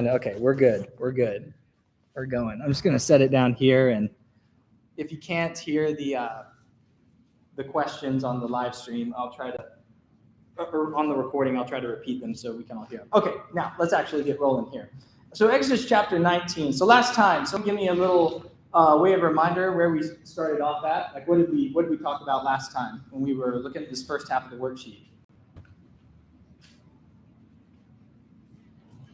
Okay, we're good. We're good. We're going. I'm just going to set it down here, and if you can't hear the questions on the live stream, I'll try to, or on the recording, I'll try to repeat them so we can all hear them. Okay, now let's actually get rolling here. So Exodus chapter 19. So last time, someone give me a little way of reminder where we started off at. Like what did we talk about last time when we were looking at this first half of the worksheet?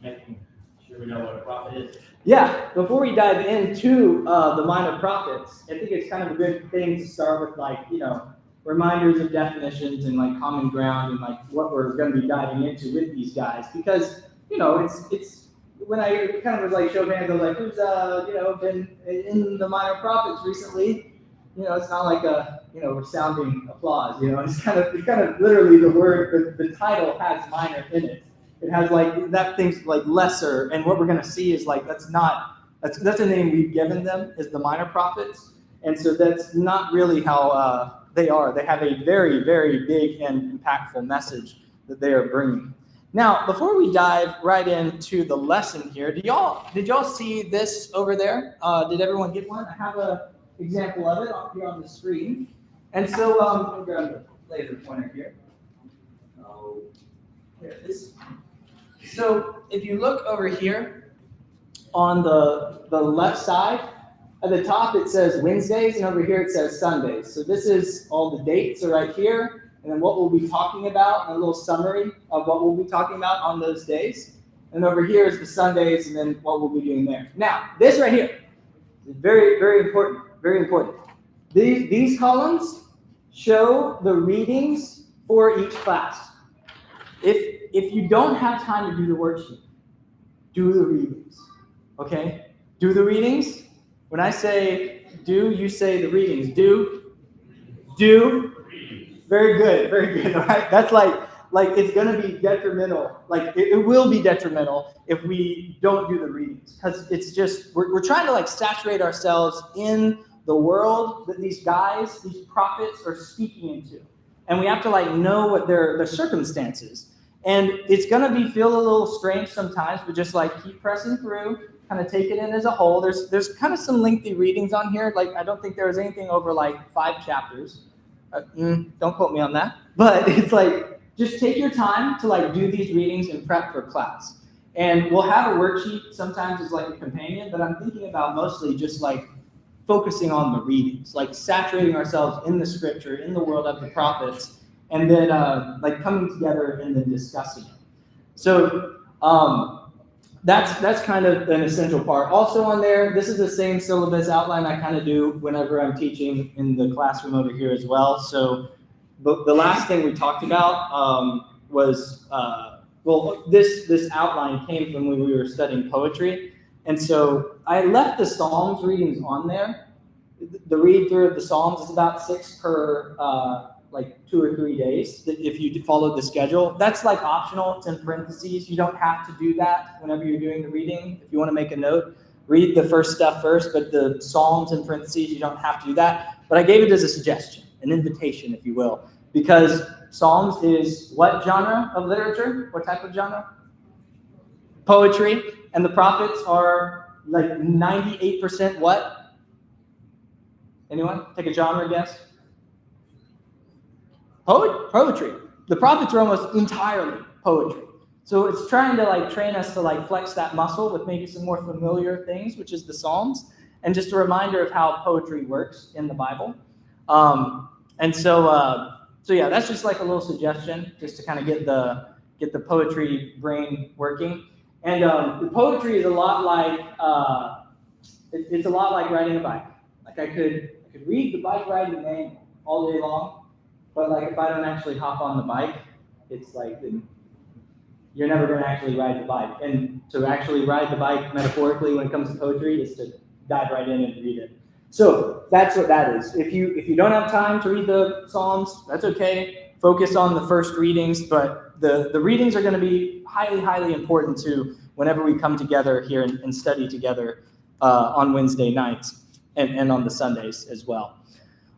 Making sure we know what a prophet is. Yeah, before we dive into the minor prophets, I think it's kind of a good thing to start with, like, reminders of definitions and like common ground and like what we're going to be diving into with these guys, because it's when I kind of was like show hands, I was like, who's been in the minor prophets recently? It's not like a resounding applause. It's kind of literally the word, the title has minor in it. It has like that thing's like lesser, and what we're going to see is like that's a name we've given them, is the minor prophets, and so that's not really how they are. They have a very, very big and impactful message that they are bringing. Now, before we dive right into the lesson here, did y'all see this over there? Did everyone get one? I have an example of it up here on the screen, and so I'm going to grab the laser pointer here. Here it is. So if you look over here on the left side, at the top it says Wednesdays, and over here it says Sundays. So this is all the dates are right here, and then what we'll be talking about, and a little summary of what we'll be talking about on those days. And over here is the Sundays, and then what we'll be doing there. Now, this right here is very, very important, very important. These columns show the readings for each class. If you don't have time to do the worksheet, do the readings, okay? Do the readings. When I say do, you say the readings. Do. Very good, very good, all right? That's like it's going to be detrimental. Like it will be detrimental if we don't do the readings, because it's just, we're trying to like saturate ourselves in the world that these guys, these prophets are speaking into. And we have to like know what their circumstances. And it's going to feel a little strange sometimes, but just like keep pressing through, kind of take it in as a whole. There's kind of some lengthy readings on here. Like I don't think there was anything over like 5 chapters. Don't quote me on that. But it's like, just take your time to like do these readings and prep for class. And we'll have a worksheet sometimes as like a companion, but I'm thinking about mostly just like focusing on the readings, like saturating ourselves in the scripture, in the world of the prophets, and then like coming together and then discussing it. So that's kind of an essential part. Also on there, this is the same syllabus outline I kind of do whenever I'm teaching in the classroom over here as well. So the last thing we talked about was, this outline came from when we were studying poetry. And so I left the Psalms readings on there. The read through of the Psalms is about 6 per like 2 or 3 days if you followed the schedule. That's like optional. It's in parentheses. You don't have to do that whenever you're doing the reading. If you want to make a note, read the first stuff first, but the Psalms in parentheses, you don't have to do that. But I gave it as a suggestion, an invitation, if you will, because Psalms is what genre of literature? What type of genre? Poetry. And the prophets are like 98% what? Anyone? Take a genre guess. Poetry. The prophets are almost entirely poetry. So it's trying to like train us to like flex that muscle with maybe some more familiar things, which is the Psalms, and just a reminder of how poetry works in the Bible. So yeah, that's just like a little suggestion, just to kind of get the poetry brain working. And the poetry is a lot like it's a lot like riding a bike. Like I could read the bike riding manual all day long. But like if I don't actually hop on the bike, it's like you're never going to actually ride the bike. And to actually ride the bike metaphorically when it comes to poetry is to dive right in and read it. So that's what that is. If you don't have time to read the Psalms, that's okay. Focus on the first readings, but the readings are going to be highly, highly important to whenever we come together here and study together on Wednesday nights and on the Sundays as well.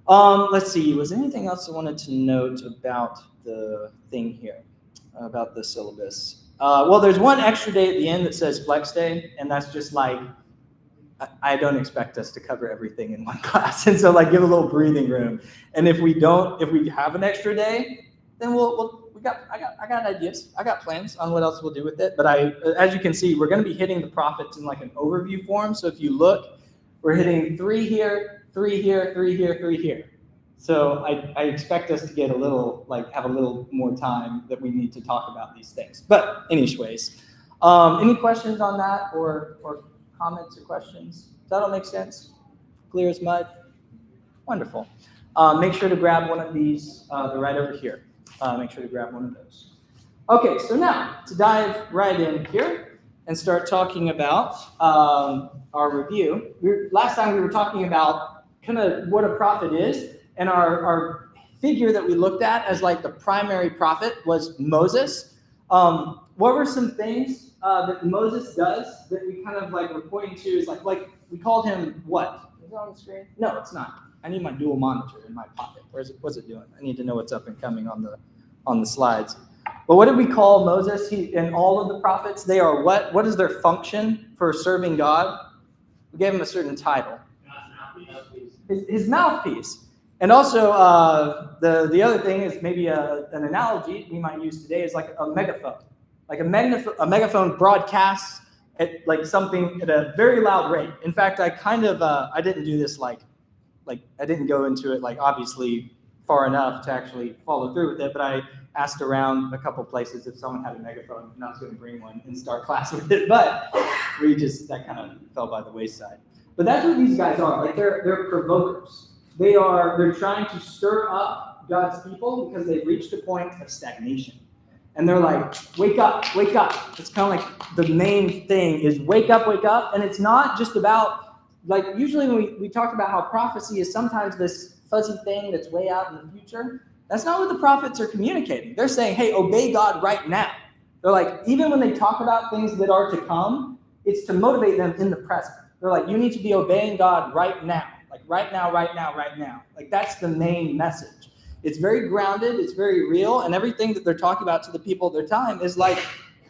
Let's see, was there anything else I wanted to note about the thing here, about the syllabus? Well, there's one extra day at the end that says flex day, and that's just like, I don't expect us to cover everything in one class. And so like give a little breathing room. And if we have an extra day, then I got ideas. I got plans on what else we'll do with it. But as you can see, we're going to be hitting the prophets in like an overview form. So if you look, we're hitting 3 here, 3 here, 3 here, 3 here. So I expect us to get have a little more time that we need to talk about these things. But anyways, any questions on that or comments or questions? Does that all make sense? Clear as mud? Wonderful. Make sure to grab one of these. They're right over here. Make sure to grab one of those. Okay, so now to dive right in here and start talking about our review. Last time we were talking about kind of what a prophet is, and our figure that we looked at as like the primary prophet was Moses. What were some things that Moses does that we kind of like were pointing to is like we called him what? Is it on the screen? No, it's not. I need my dual monitor in my pocket. What's it doing? I need to know what's up and coming on the slides. But what did we call Moses? And all of the prophets, they are what? What is their function for serving God? We gave him a certain title. His mouthpiece. And also the other thing is maybe an analogy we might use today is like a megaphone. Like a megaphone broadcasts at like something at a very loud rate. In fact, I kind of I didn't do this like I didn't go into it like obviously far enough to actually follow through with it, but I asked around a couple places if someone had a megaphone, and I was going to bring one and start class with it, but that kind of fell by the wayside. But that's what these guys are. Like they're provokers. They're trying to stir up God's people because they've reached a point of stagnation. And they're like, wake up, wake up. It's kind of like the main thing is wake up, wake up. And it's not just about, like usually when we talk about how prophecy is sometimes this fuzzy thing that's way out in the future. That's not what the prophets are communicating. They're saying, hey, obey God right now. They're like, even when they talk about things that are to come, it's to motivate them in the present. They're like, you need to be obeying God right now. Like right now, right now, right now. Like that's the main message. It's very grounded, it's very real, and everything that they're talking about to the people of their time is like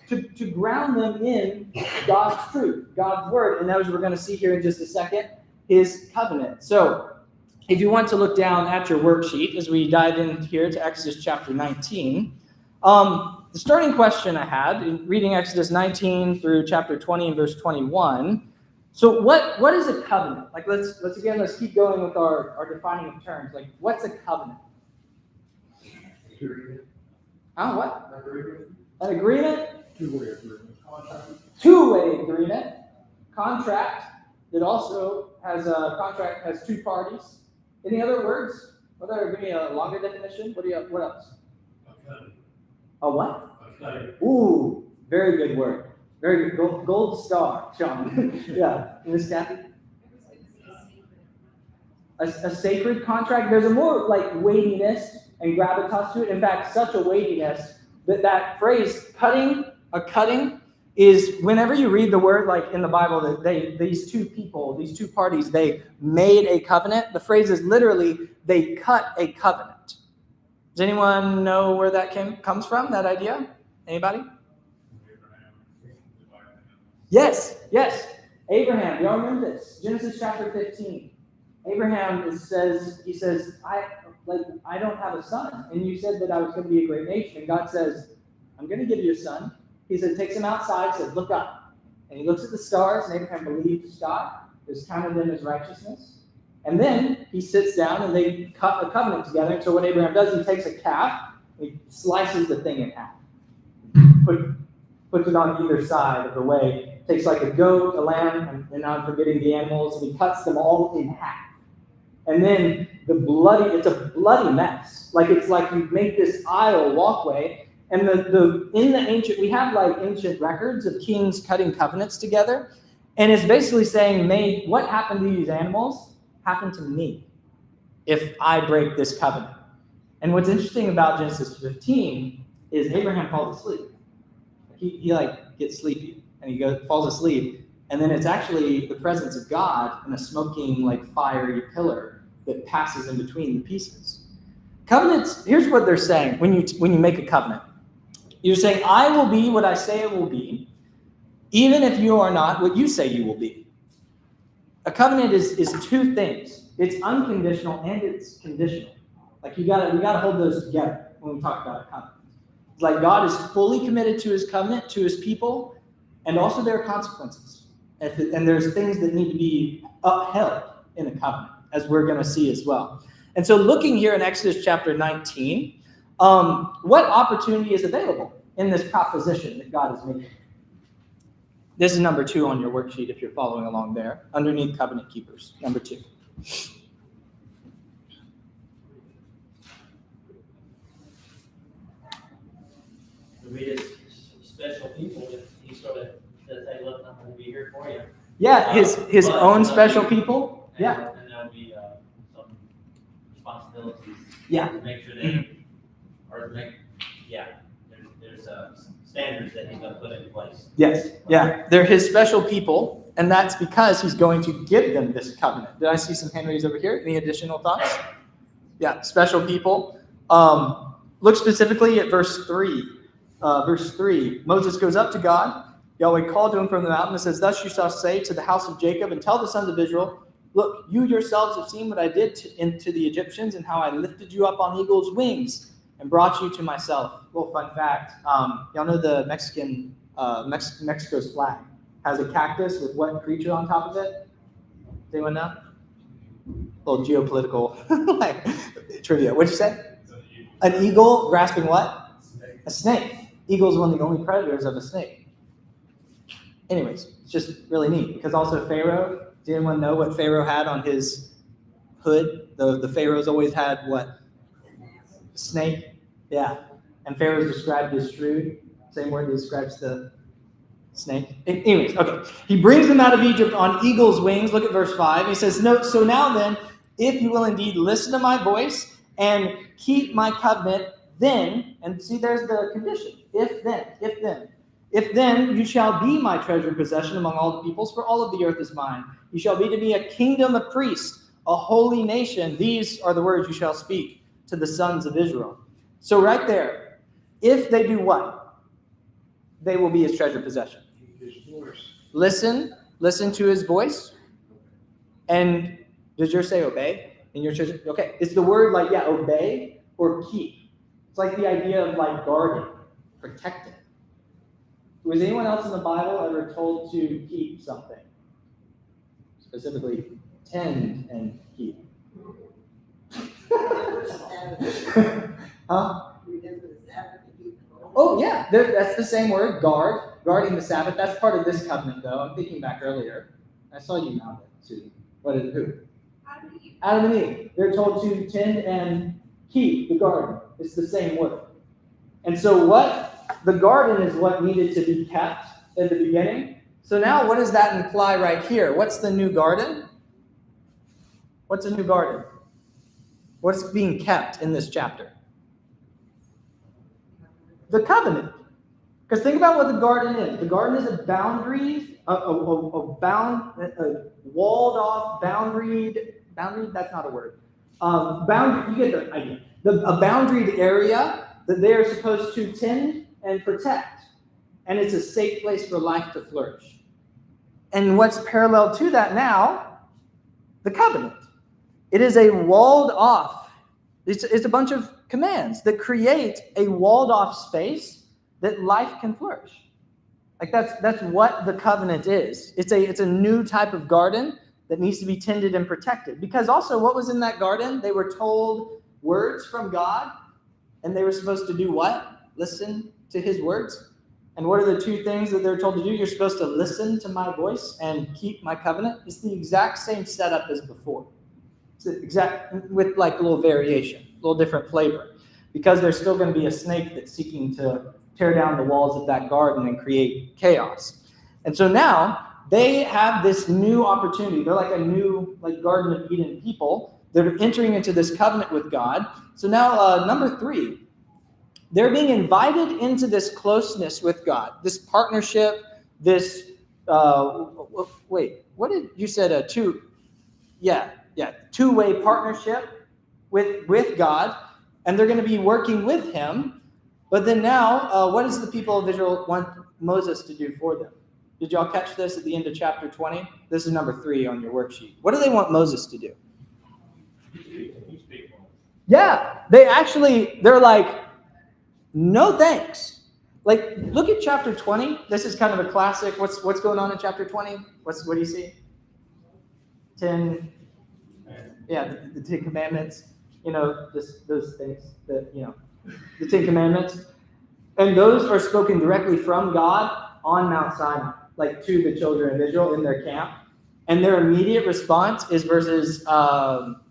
to ground them in God's truth, God's word. And as we're going to see here in just a second, his covenant. So if you want to look down at your worksheet as we dive in here to Exodus chapter 19, the starting question I had in reading Exodus 19 through chapter 20 and verse 21. So what is a covenant? Like let's keep going with our defining of terms. Like what's a covenant? What? An agreement? Two-way agreement. Two-way agreement. Contract that also has a contract has two parties. Any other words? Give me a longer definition. What else? A what? Ooh, very good word. Very good. Gold star, Sean. Yeah. Miss Kathy? A sacred contract. There's a more like weightiness and gravitas to it. In fact, such a weightiness that phrase cutting is whenever you read the word like in the Bible that these two parties, they made a covenant. The phrase is literally they cut a covenant. Does anyone know where that comes from, that idea? Anybody? Yes. Abraham, y'all remember this? Genesis chapter 15. Abraham says, I don't have a son. And you said that I was going to be a great nation. And God says, I'm going to give you a son. He said, takes him outside, says, look up. And he looks at the stars, and Abraham believes God. There's counted them as righteousness. And then he sits down, and they cut a covenant together. And so what Abraham does, he takes a calf, and he slices the thing in half. Puts it on either side of the way. Takes like a goat, a lamb, and I'm forgetting the animals, and he cuts them all in half. And then it's a bloody mess. Like it's like you make this aisle walkway, and we have like ancient records of kings cutting covenants together, and it's basically saying, what happened to these animals happened to me if I break this covenant. And what's interesting about Genesis 15 is Abraham falls asleep. He like gets sleepy, and he falls asleep, and then it's actually the presence of God in a smoking like fiery pillar that passes in between the pieces. Covenants, here's what they're saying when you make a covenant. You're saying, I will be what I say I will be, even if you are not what you say you will be. A covenant is two things. It's unconditional and it's conditional. Like we gotta hold those together when we talk about a covenant. It's like God is fully committed to his covenant, to his people, and also there are consequences. And there's things that need to be upheld in a covenant, as we're going to see as well. And so looking here in Exodus chapter 19, what opportunity is available in this proposition that God is making? This is number 2 on your worksheet if you're following along there, underneath covenant keepers, number 2. We as special people, he sort of says, hey, look, I'm going to be here for you. Yeah, his own special people. And, Yeah. And there'll be some responsibilities. Yeah. To make sure they, or to make, there's standards that he's going to put in place. Yes, yeah. They're his special people, and that's because he's going to give them this covenant. Did I see some hand raised over here? Any additional thoughts? Yeah, special people. Look specifically at verse 3. Verse 3, Moses goes up to God. Yahweh called to him from the mountain and says, thus you shall say to the house of Jacob and tell the sons of Israel, look, you yourselves have seen what I did to the Egyptians and how I lifted you up on eagle's wings and brought you to myself. Little fun fact, y'all know the Mexico's flag has a cactus with what creature on top of it? Does anyone know? Little geopolitical like, trivia. What'd you say? An eagle grasping what? A snake. Eagle's one of the only predators of a snake. Anyways, it's just really neat because also Pharaoh, did anyone know what Pharaoh had on his hood? The Pharaohs always had what? Snake? Yeah. And Pharaoh's described as shrewd. Same word that describes the snake. Anyways, okay. He brings them out of Egypt on eagle's wings. Look at verse 5. He says, no, so now then, if you will indeed listen to my voice and keep my covenant, then, and see there's the condition, if then you shall be my treasured possession among all the peoples, for all of the earth is mine. You shall be to me a kingdom of priests, a holy nation. These are the words you shall speak to the sons of Israel. So right there, if they do what? They will be his treasured possession. Listen to his voice. And does yours say obey in your treasure? Okay, it's the word like, obey or keep. It's like the idea of like guarding, protecting. Was anyone else in the Bible ever told to keep something? Specifically, tend and keep. Huh? Oh, yeah, that's the same word, guarding the Sabbath. That's part of this covenant, though. I'm thinking back earlier. I saw you mouth it, Susan. Who? Adam and Eve. They're told to tend and keep the garden. It's the same word. And so the garden is what needed to be kept in the beginning. So now what does that imply right here? What's the new garden? What's a new garden? What's being kept in this chapter? The covenant. Because think about what the garden is. The garden is a boundary, a walled off, boundaried, that's not a word. Boundary, you get the idea. A boundaried area that they are supposed to tend and protect. And it's a safe place for life to flourish. And what's parallel to that now? The covenant. It is a walled off. It's a bunch of commands that create a walled off space that life can flourish. Like that's what the covenant is. It's a new type of garden that needs to be tended and protected. Because also what was in that garden? They were told words from God, and they were supposed to do what? Listen to his words. And what are the two things that they're told to do? You're supposed to listen to my voice and keep my covenant. It's the exact same setup as before. It's the exact, with like a little variation, a little different flavor. Because there's still going to be a snake that's seeking to tear down the walls of that garden and create chaos. And so now they have this new opportunity. They're like a new Garden of Eden people that are entering into this covenant with God. So now number 3, they're being invited into this closeness with God, this partnership, this, wait, what did you said? Two-way partnership with God. And they're going to be working with him But then now, what does the people of Israel want Moses to do for them? Did y'all catch this at the end of chapter 20? This is number 3 on your worksheet. What do they want Moses to do? Yeah, they're like, no thanks. Like, look at chapter 20. This is kind of a classic. What's going on in chapter 20? What do you see? 10, yeah, the 10 Commandments. Just those things that, the 10 Commandments. And those are spoken directly from God on Mount Sinai, like to the children of Israel in their camp. And their immediate response is verses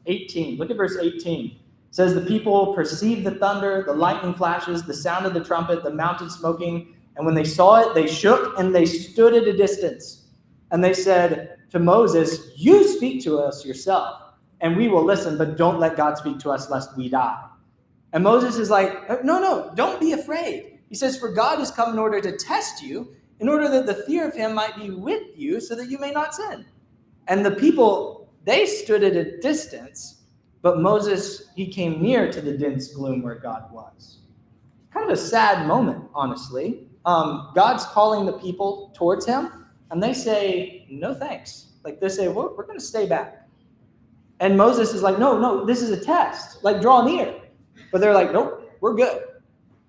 18. Look at verse 18. It says, the people perceived the thunder, the lightning flashes, the sound of the trumpet, the mountain smoking. And when they saw it, they shook and they stood at a distance. And they said to Moses, you speak to us yourself, and we will listen, but don't let God speak to us lest we die. And Moses is like, no, don't be afraid. He says, for God has come in order to test you, in order that the fear of him might be with you, so that you may not sin. And the people, they stood at a distance, but Moses, he came near to the dense gloom where God was. Kind of a sad moment, honestly. God's calling the people towards him, and they say, no thanks. Like, they say, well, we're going to stay back. And Moses is like, no, this is a test. Like, draw near. But they're like, nope, we're good.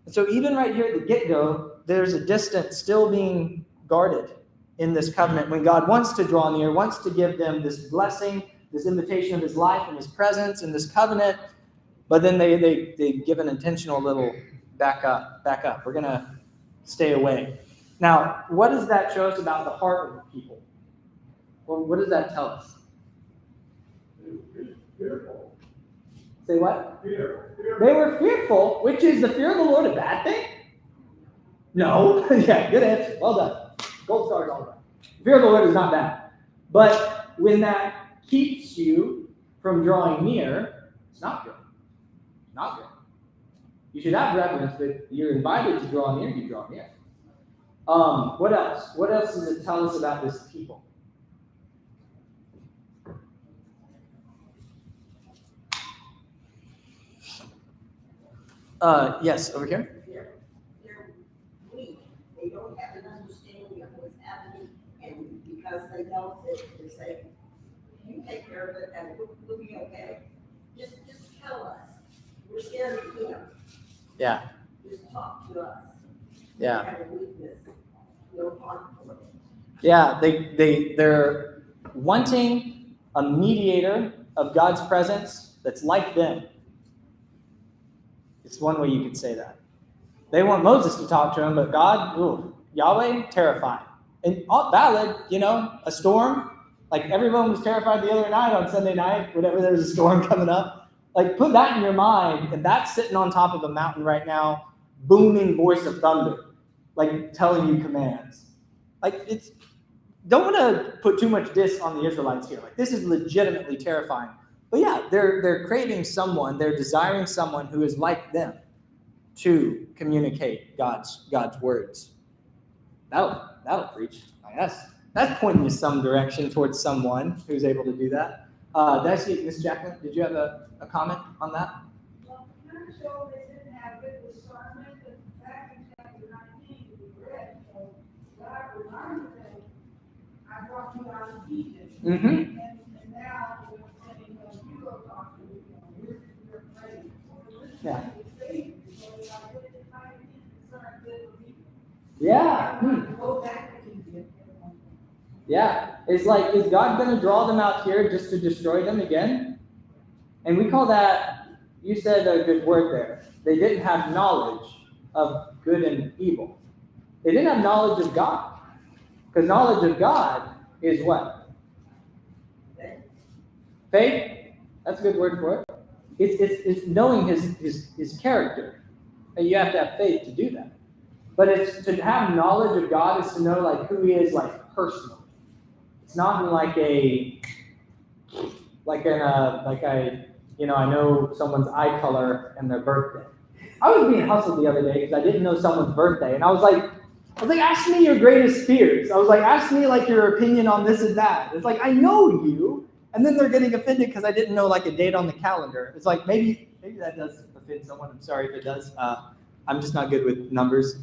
And so even right here at the get-go, there's a distance still being guarded in this covenant when God wants to draw near, wants to give them this blessing, this invitation of his life and his presence in this covenant. But then they give an intentional little back up. We're going to stay away. Now, what does that show us about the heart of the people? Well, what does that tell us? Fearful. Say what? Fearful. They were fearful, which is the fear of the Lord a bad thing? No. Yeah, good answer. Well done. Gold stars all around. Fear of the Lord is not bad. But when that keeps you from drawing near, it's not good. Not good. You should have reverence, but you're invited to draw near, you draw near. What else? What else does it tell us about this people? Yes, over here. They're weak. They don't have an understanding of what's happening, and because they don't, they say, "You take care of it, and we'll be okay." Just tell us. We're scared of him. Yeah. Just talk to us. Yeah. We have a weakness. No conflict. Yeah, they're wanting a mediator of God's presence that's like them. It's one way you could say that. They want Moses to talk to him, but God, Yahweh, terrifying. And all valid, a storm. Like everyone was terrified the other night on Sunday night, whenever there was a storm coming up. Like put that in your mind, and that's sitting on top of a mountain right now, booming voice of thunder, like telling you commands. Like don't want to put too much diss on the Israelites here. Like this is legitimately terrifying. But yeah, they're craving someone, they're desiring someone who is like them to communicate God's words. That'll preach. Like that's pointing you some direction towards someone who's able to do that. Did I see Miss Jacqueline? Did you have a comment on that? Well, I'm sure they didn't have good discernment, but back in chapter 19, we read, so God reminded them, I brought you out of Egypt. Mm-hmm. And now you're saying, you are talking, you're afraid. Yeah. Yeah. Yeah. Go back to Egypt. Yeah. It's like, is God going to draw them out here just to destroy them again? And we call that, you said a good word there. They didn't have knowledge of good and evil. They didn't have knowledge of God. Because knowledge of God is what? Faith? That's a good word for it. It's knowing his character. And you have to have faith to do that. But it's to have knowledge of God is to know like who he is like personally. It's not in I know someone's eye color and their birthday. I was being hustled the other day because I didn't know someone's birthday, and I was like, ask me your greatest fears. I was like, ask me like your opinion on this and that. It's like I know you, and then they're getting offended because I didn't know like a date on the calendar. It's like maybe that does offend someone. I'm sorry if it does. I'm just not good with numbers,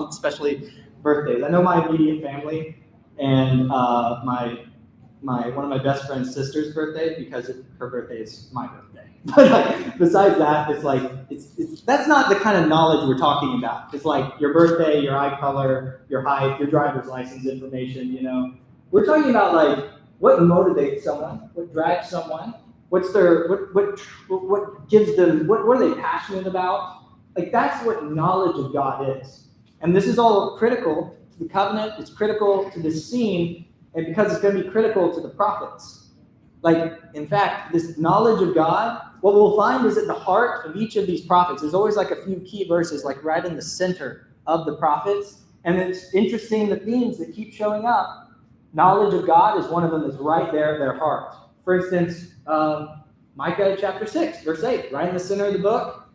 especially birthdays. I know my immediate family and one of my best friend's sister's birthday, because her birthday is my birthday. But like, besides that, it's like it's that's not the kind of knowledge we're talking about. It's like your birthday, your eye color, your height, your driver's license information. You know, we're talking about like what motivates someone, what drives someone, what's their what gives them what are they passionate about? Like that's what knowledge of God is. And this is all critical to the covenant. It's critical to this scene, and because it's going to be critical to the prophets. Like, in fact, this knowledge of God, what we'll find is at the heart of each of these prophets. There's always like a few key verses, like right in the center of the prophets. And it's interesting, the themes that keep showing up. Knowledge of God is one of them that's right there at their heart. For instance, Micah chapter 6, verse 8, right in the center of the book.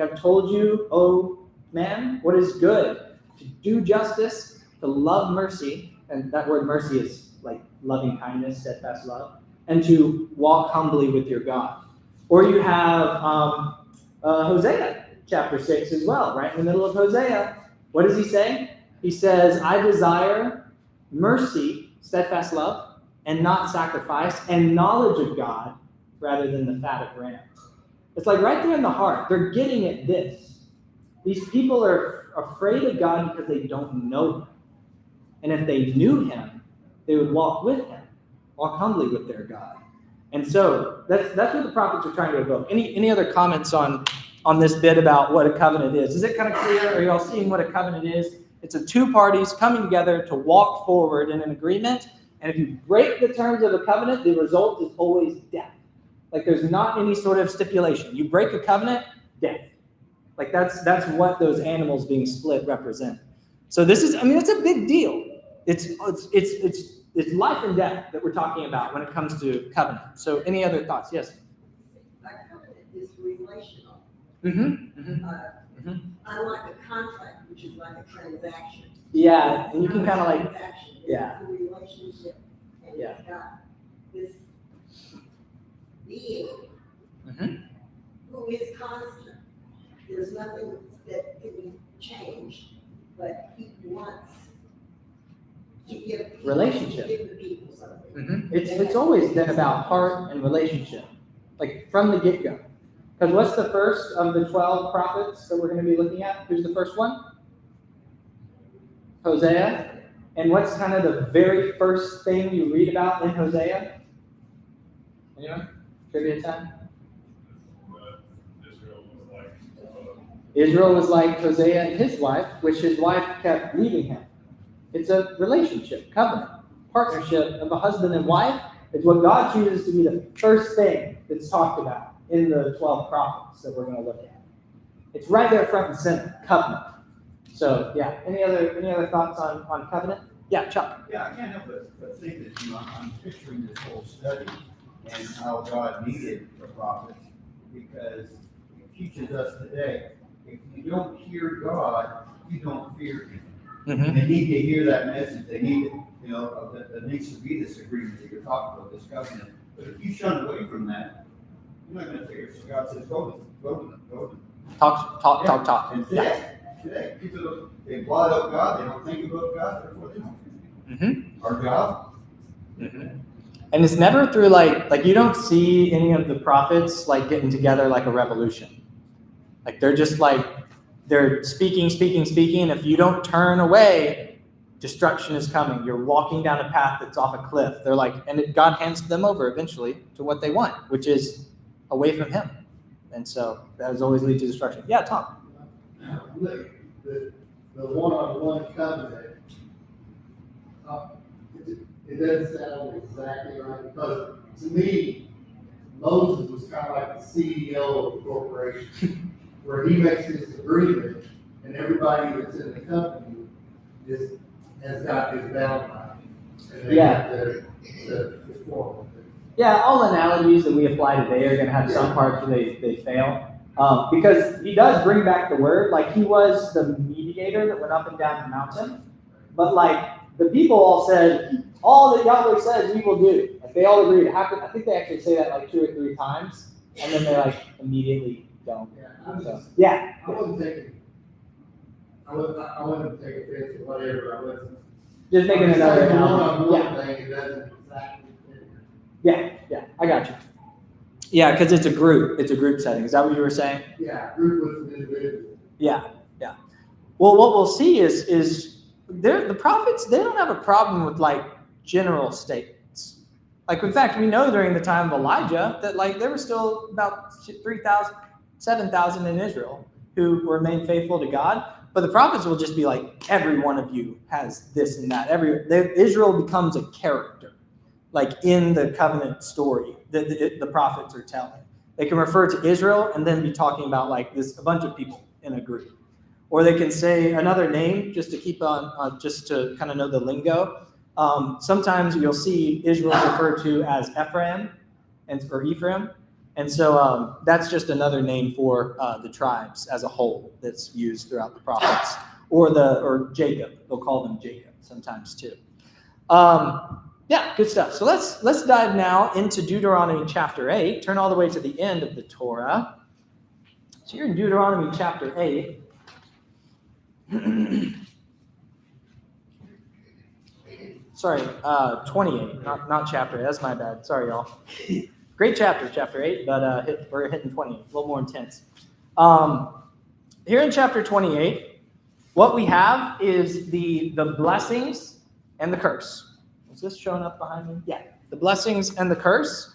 I've told you, O man, what is good, to do justice, to love mercy, and that word mercy is like loving kindness, steadfast love, and to walk humbly with your God. Or you have Hosea chapter 6 as well, right in the middle of Hosea. What does he say? He says, I desire mercy, steadfast love, and not sacrifice, and knowledge of God rather than the fat of rams. It's like right there in the heart. They're getting at this. These people are afraid of God because they don't know him. And if they knew him, they would walk with him, walk humbly with their God. And so that's what the prophets are trying to evoke. Any other comments on this bit about what a covenant is? Is it kind of clear? Are you all seeing what a covenant is? It's of two parties coming together to walk forward in an agreement. And if you break the terms of a covenant, the result is always death. Like there's not any sort of stipulation. You break a covenant, death. Like that's what those animals being split represent. So this is, it's a big deal. It's life and death that we're talking about when it comes to covenant. So any other thoughts? Yes. A covenant is relational. Mm-hmm. Unlike a contract, which is like a transaction. Yeah, and you can kind of like, Transaction. yeah. It's a relationship. And Yeah. it's got this being who is constant. There's nothing that can be changed, but he wants to give people, Relationship. to give the people something. It's always been about heart and relationship, like from the get-go. Because what's the first of the 12 prophets that we're going to be looking at? Who's the first one? Hosea. And what's kind of the very first thing you read about in Hosea? Anyone? Trivia time? Israel was like Hosea and his wife, which his wife kept leaving him. It's a relationship, covenant, partnership of a husband and wife. It's what God chooses to be the first thing that's talked about in the 12 prophets that we're going to look at. It's right there front and center, covenant. So yeah, any other thoughts on covenant? Yeah, Chuck. Yeah, I can't help but think that, I'm picturing this whole study and how God needed the prophets, because it teaches us today, if you don't hear God, you don't fear him. Mm-hmm. They need to hear that message. They need, there needs to be this agreement that you're talking about, this covenant. But if you shun away from that, you're not going to fear. So God says, go to them. Talk. And today, people, they blot out God, they don't think about God, therefore they don't fear him. Mm-hmm. Our God. Mm-hmm. And it's never through like you don't see any of the prophets like getting together like a revolution. Like they're just like, they're speaking. And if you don't turn away, destruction is coming. You're walking down a path that's off a cliff. They're like, God hands them over eventually to what they want, which is away from him. And so that has always lead to destruction. Yeah, Tom. Look, the one-on-one covenant, it doesn't sound exactly right, because to me, Moses was kind of like the CEO of the corporation, where he makes his agreement, and everybody that's in the company has got his boundary. And they have to perform. Yeah, all analogies that we apply today are going to have some parts where they fail. Because he does bring back the word, like he was the mediator that went up and down the mountain. But like the people all said, all that Yahweh says we will do. Like they all agreed. I think they actually say that like 2 or 3 times, and then they like immediately don't. Yeah, So, yeah. I wasn't thinking I wouldn't take offense or whatever, I wasn't. Just making I'm another saying analogy. Yeah. one thing, it doesn't exactly fit. Yeah, I got you. Yeah, because it's a group setting. Is that what you were saying? Yeah, group with an individual. Yeah. Well, what we'll see is the prophets, they don't have a problem with like general statements. Like, in fact, we know during the time of Elijah that like there were still about 3,000, 7,000 in Israel who remained faithful to God. But the prophets will just be like, every one of you has this and that. Israel becomes a character, like in the covenant story that the prophets are telling. They can refer to Israel and then be talking about like a bunch of people in a group. Or they can say another name just to keep on, just to kind of know the lingo. Sometimes you'll see Israel referred to as Ephraim or Ephraim. And so that's just another name for the tribes as a whole that's used throughout the prophets. Or Jacob. They'll call them Jacob sometimes too. Yeah, good stuff. So let's dive now into Deuteronomy chapter 8. Turn all the way to the end of the Torah. So you're in Deuteronomy chapter 8. Sorry, 28, not chapter 8. That's my bad. Sorry, y'all. Great chapter 8, but we're hitting 28, a little more intense. Here in chapter 28, what we have is the blessings and the curse. Is this showing up behind me? Yeah, the blessings and the curse.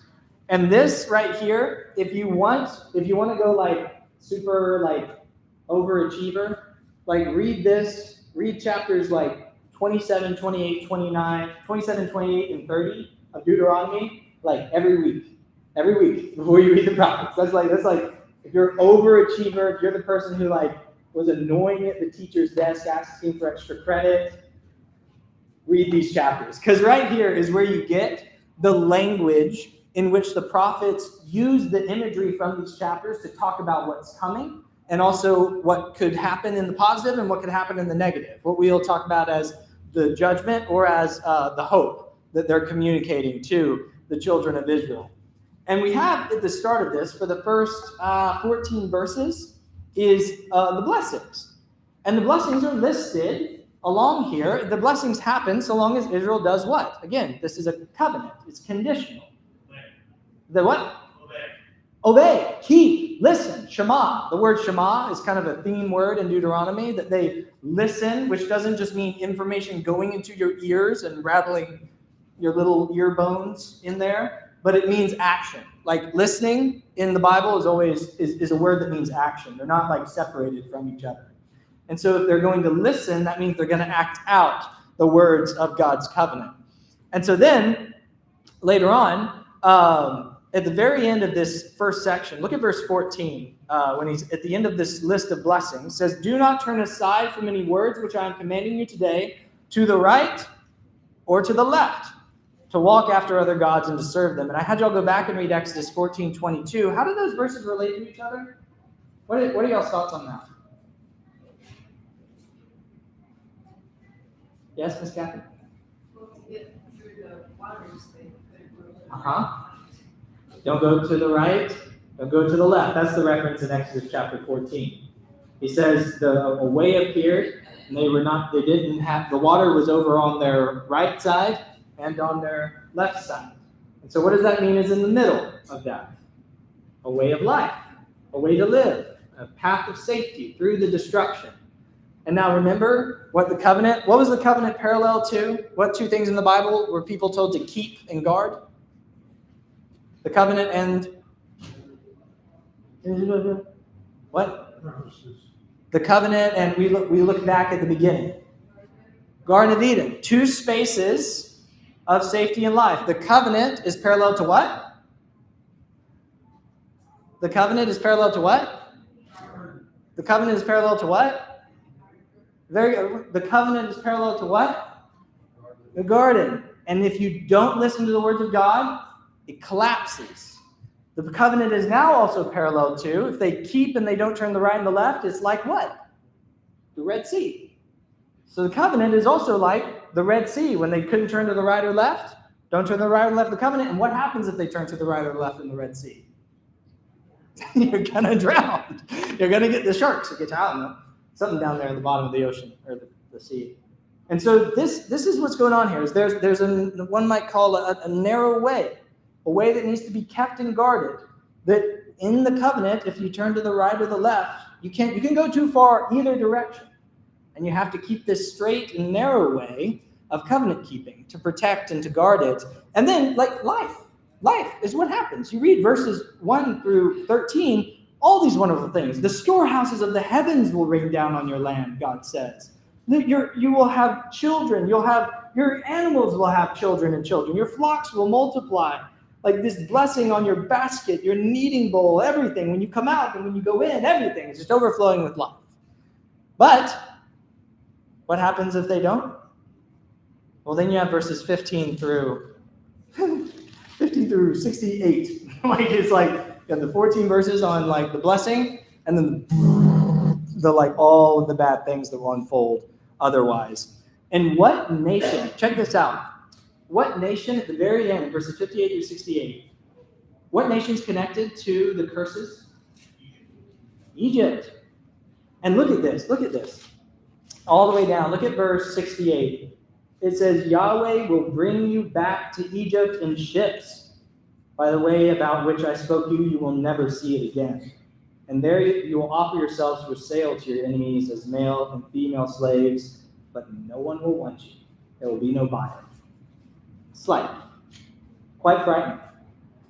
And this right here, if you want to go like super like overachiever, like read chapters like 27, 28, 29, 27, 28, and 30 of Deuteronomy, like every week before you read the prophets. That's like if you're an overachiever, if you're the person who like was annoying at the teacher's desk asking for extra credit, read these chapters. Because right here is where you get the language in which the prophets use the imagery from these chapters to talk about what's coming and also what could happen in the positive and what could happen in the negative. What we'll talk about as the judgment or as the hope that they're communicating to the children of Israel. And we have at the start of this, for the first 14 verses, is the blessings. And the blessings are listed along here. The blessings happen so long as Israel does what? Again, this is a covenant. It's conditional. The what? Obey, keep, listen, Shema. The word Shema is kind of a theme word in Deuteronomy, that they listen, which doesn't just mean information going into your ears and rattling your little ear bones in there, but it means action. Like listening in the Bible is a word that means action. They're not like separated from each other. And so if they're going to listen, that means they're going to act out the words of God's covenant. And so then later on, at the very end of this first section, look at verse 14, when he's at the end of this list of blessings, says, "Do not turn aside from any words which I am commanding you today, to the right or to the left, to walk after other gods and to serve them." And I had y'all go back and read Exodus 14:22. How do those verses relate to each other? What are y'all's thoughts on that? Yes, Miss Catherine? Well, to get through the waters, they couldn't go to the Uh-huh. Don't go to the right, don't go to the left. That's the reference in Exodus chapter 14. He says a way appeared, and the water was over on their right side and on their left side. And so what does that mean is in the middle of that? A way of life, a way to live, a path of safety through the destruction. And now remember what was the covenant parallel to? What two things in the Bible were people told to keep and guard? The covenant and what? The covenant, and we look back at the beginning. Garden of Eden, two spaces of safety and life. The covenant is parallel to what? The covenant is parallel to what? The covenant is parallel to what? The covenant is parallel to what? The garden. And if you don't listen to the words of God, it collapses. The covenant is now also parallel to, if they keep and they don't turn the right and the left, it's like what? The Red Sea. So the covenant is also like the Red Sea. When they couldn't turn to the right or left, don't turn to the right or left of the covenant. And what happens if they turn to the right or left in the Red Sea? You're going to drown. You're going to get the sharks to get you out. something down there at the bottom of the ocean or the sea. And so this is what's going on here. Is there's one might call a narrow way, a way that needs to be kept and guarded. That in the covenant, if you turn to the right or the left, you can go too far either direction, and you have to keep this straight and narrow way of covenant keeping to protect and to guard it. And then, like life is what happens. You read verses 1 through 13. All these wonderful things. The storehouses of the heavens will rain down on your land, God says. You will have children. Your animals will have children and children. Your flocks will multiply. Like this blessing on your basket, your kneading bowl, everything. When you come out and when you go in, everything is just overflowing with life. But what happens if they don't? Well, then you have verses 15 through 68. It's like you have the 14 verses on like the blessing, and then the like all of the bad things that will unfold otherwise. And what nation, check this out. What nation at the very end, verses 58 through 68, what nation's connected to the curses? Egypt. And look at this. All the way down. Look at verse 68. It says, Yahweh will bring you back to Egypt in ships. By the way about which I spoke to you, you will never see it again. And there you will offer yourselves for sale to your enemies as male and female slaves, but no one will want you. There will be no buyer. Slight. Quite frightening.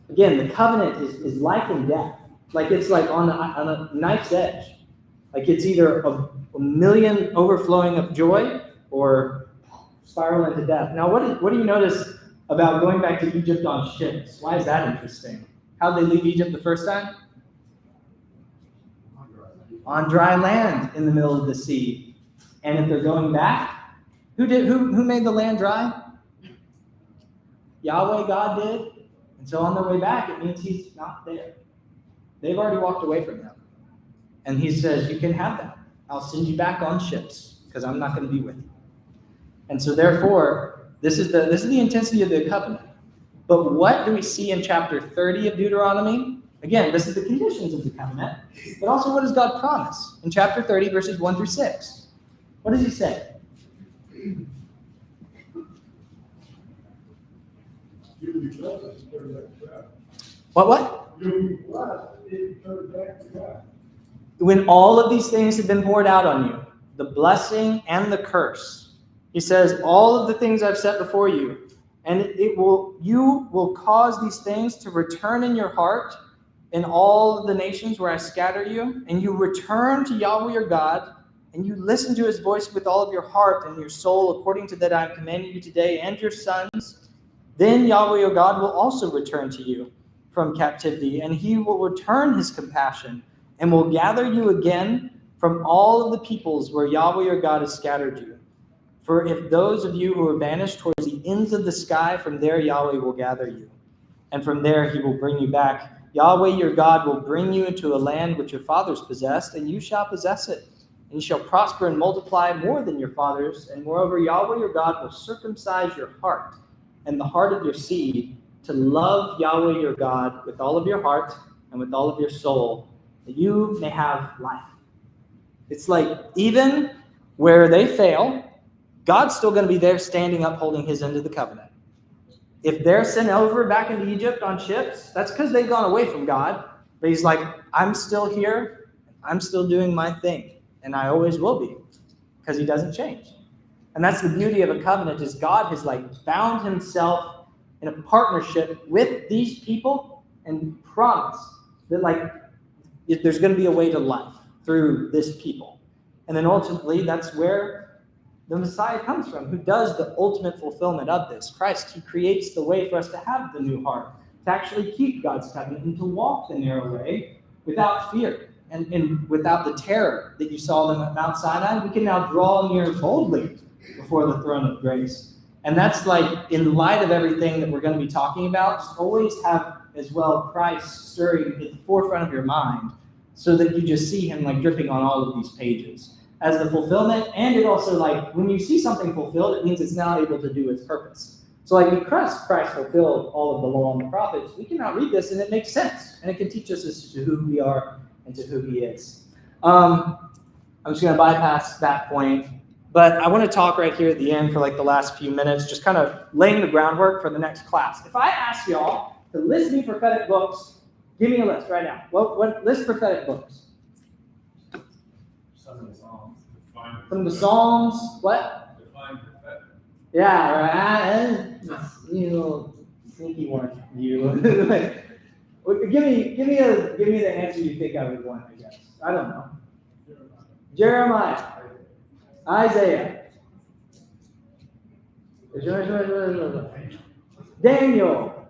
Again, the covenant is life and death. Like it's like on a knife's edge. Like it's either a million overflowing of joy or spiral into death. Now, what do you notice about going back to Egypt on ships? Why is that interesting? How did they leave Egypt the first time? On dry land in the middle of the sea. And if they're going back, who made the land dry? Yahweh, God did. And so on their way back, it means he's not there. They've already walked away from him. And he says, you can have that. I'll send you back on ships because I'm not going to be with you. And so therefore, this is the intensity of the covenant. But what do we see in chapter 30 of Deuteronomy? Again, this is the conditions of the covenant. But also, what does God promise? In chapter 30, verses 1 through 6. What does he say? What? When all of these things have been poured out on you, the blessing and the curse, he says, all of the things I've set before you, and you will cause these things to return in your heart in all of the nations where I scatter you, and you return to Yahweh your God, and you listen to his voice with all of your heart and your soul, according to that I have commanded you today, and your sons, then Yahweh your God will also return to you from captivity, and he will return his compassion, and will gather you again from all of the peoples where Yahweh your God has scattered you. For if those of you who are banished towards the ends of the sky, from there Yahweh will gather you, and from there he will bring you back. Yahweh your God will bring you into a land which your fathers possessed, and you shall possess it. And you shall prosper and multiply more than your fathers. And moreover, Yahweh your God will circumcise your heart and the heart of your seed to love Yahweh your God with all of your heart and with all of your soul, that you may have life. It's like even where they fail, God's still going to be there standing up, holding his end of the covenant. If they're sent over back into Egypt on ships, that's because they've gone away from God. But he's like, I'm still here. I'm still doing my thing. And I always will be, because he doesn't change. And that's the beauty of a covenant, is God has like bound himself in a partnership with these people and promised that like there's going to be a way to life through this people. And then ultimately, that's where the Messiah comes from, who does the ultimate fulfillment of this. Christ, he creates the way for us to have the new heart, to actually keep God's covenant and to walk the narrow way without fear and without the terror that you saw them at Mount Sinai. We can now draw near boldly before the throne of grace. And that's like, in light of everything that we're going to be talking about, just always have as well Christ stirring at the forefront of your mind so that you just see him like dripping on all of these pages as the fulfillment. And it also, like, when you see something fulfilled, it means it's now able to do its purpose. So like because Christ fulfilled all of the law and the prophets, we can now read this and it makes sense. And it can teach us as to who we are and to who he is. I'm just going to bypass that point. But I want to talk right here at the end for like the last few minutes, just kind of laying the groundwork for the next class. If I ask y'all to list me prophetic books, give me a list right now. What list prophetic books? Some of the Psalms. Some of the Psalms. What? Define prophetic. Yeah, right. You little sneaky one. You. give me the answer you think I would want. I guess I don't know. Jeremiah, Isaiah, Daniel.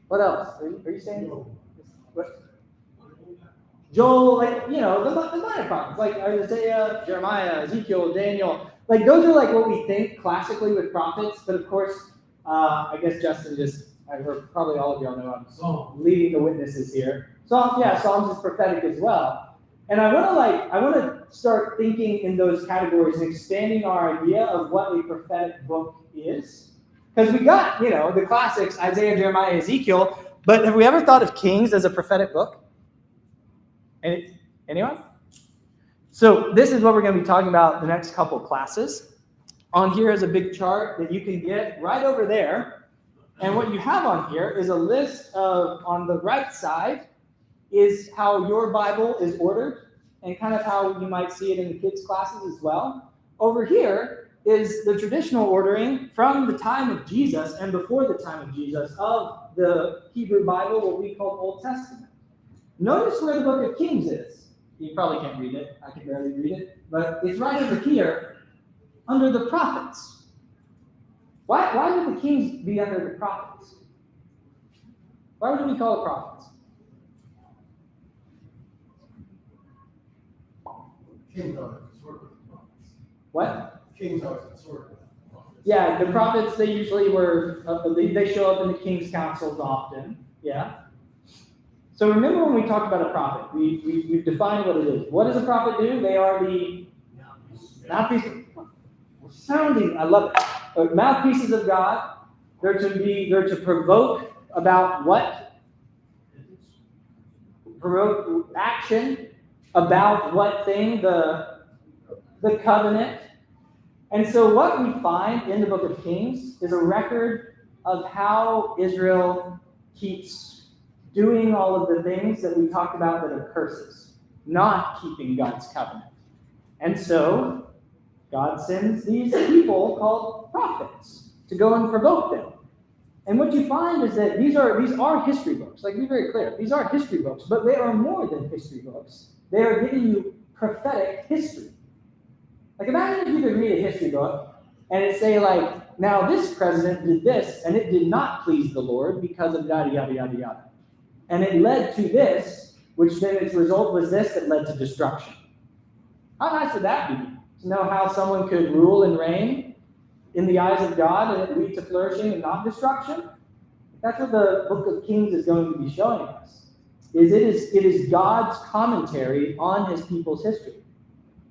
What else? Are you saying? What? Joel, like, the minor prophets, like Isaiah, Jeremiah, Ezekiel, Daniel. Like, those are like what we think classically with prophets. But of course, I guess Justin I heard probably all of y'all know I'm leading the witnesses here. Psalms is prophetic as well. And I want to start thinking in those categories and expanding our idea of what a prophetic book is. Because we got, the classics, Isaiah, Jeremiah, Ezekiel, but have we ever thought of Kings as a prophetic book? Anyone? So this is what we're going to be talking about the next couple classes. On here is a big chart that you can get right over there. And what you have on here is a list of, on the right side, is how your Bible is ordered and kind of how you might see it in the kids' classes as well. Over here is the traditional ordering from the time of Jesus and before the time of Jesus of the Hebrew Bible, what we call Old Testament. Notice where the book of Kings is. You probably can't read it. I can barely read it. But it's right over here under the prophets. Why would the Kings be under the prophets? Why would we call it prophets? Kings are sort of prophets. What? Kings are sort of prophets. Yeah, the prophets, they usually were, they show up in the king's councils often. Yeah. So remember when we talked about a prophet, we've defined what it is. What does a prophet do? They are the mouthpieces. Sounding, I love it. Mouthpieces of God. They're to provoke about what? Provoke action about what thing? The covenant. And so what we find in the book of Kings is a record of how Israel keeps doing all of the things that we talked about that are curses, not keeping God's covenant. And so God sends these people called prophets to go and provoke them. And what you find is that these are history books. Like, be very clear. These are history books, but they are more than history books. They are giving you prophetic history. Like, imagine if you could read a history book and it say, like, now this president did this and it did not please the Lord because of yada, yada, yada, yada. And it led to this, which then its result was this that led to destruction. How nice would that be? To know how someone could rule and reign in the eyes of God and it lead to flourishing and not destruction? That's what the book of Kings is going to be showing us. It is God's commentary on his people's history.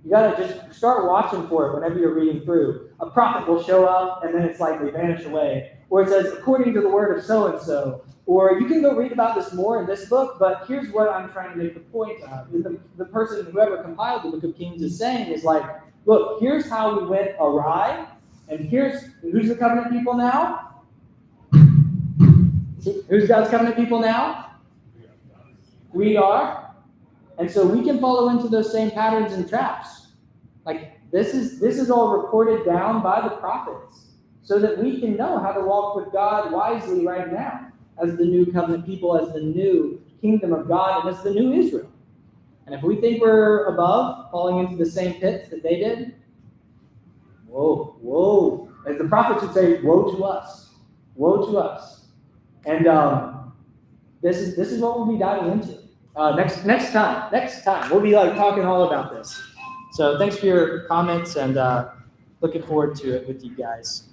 You got to just start watching for it whenever you're reading through. A prophet will show up and then it's like they vanish away. Or it says, according to the word of so-and-so. Or you can go read about this more in this book, but here's what I'm trying to make the point of. The person, whoever compiled the book of Kings is saying is like, look, here's how we went awry, and who's the covenant people now? Who's God's covenant people now? We are. And so we can follow into those same patterns and traps. Like, this is all recorded down by the prophets so that we can know how to walk with God wisely right now as the new covenant people, as the new kingdom of God, and as the new Israel. And if we think we're above falling into the same pits that they did, whoa. As the prophets would say, woe to us. Woe to us. And this is what we'll be diving into. Next time, we'll be talking all about this. So thanks for your comments and looking forward to it with you guys.